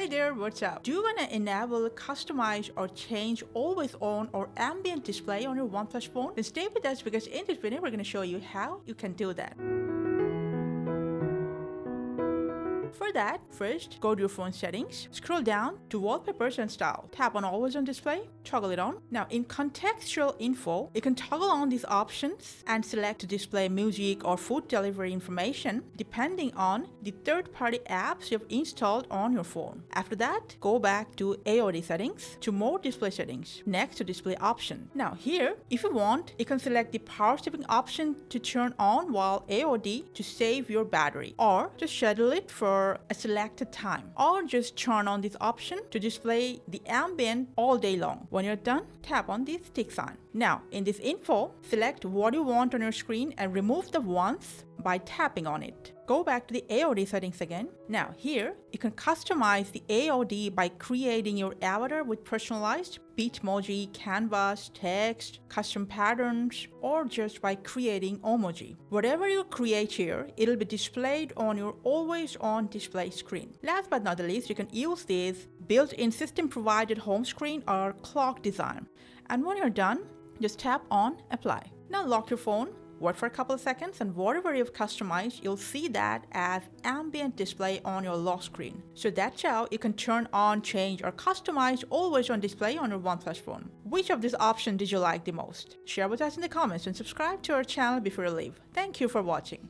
Hey there, what's up? Do you want to enable, customize, or change always on or ambient display on your OnePlus phone? Then stay with us because in this video we're going to show you how you can do that. For that, first, go to your phone settings, scroll down to wallpapers and style, tap on always on display, toggle it on. Now in contextual info, you can toggle on these options and select to display music or food delivery information depending on the third-party apps you've installed on your phone. After that, go back to AOD settings to more display settings, next to display option. Now here, if you want, you can select the power saving option to turn on while AOD to save your battery, or just schedule it for a selected time, or just turn on this option to display the ambient all day long. When you're done, tap on the stick sign. Now in this info, select what you want on your screen and remove the ones by tapping on it. Go back to the AOD settings again. Now here, you can customize the AOD by creating your avatar with personalized Bitmoji, canvas, text, custom patterns, or just by creating emoji. Whatever you create here, it'll be displayed on your always on display screen. Last but not the least, you can use this built-in system provided home screen or clock design. And when you're done, just tap on apply. Now lock your phone, wait for a couple of seconds, and whatever you've customized, you'll see that as ambient display on your lock screen. So that's how you can turn on, change, or customize always on display on your OnePlus phone. Which of these options did you like the most? Share with us in the comments and subscribe to our channel before you leave. Thank you for watching.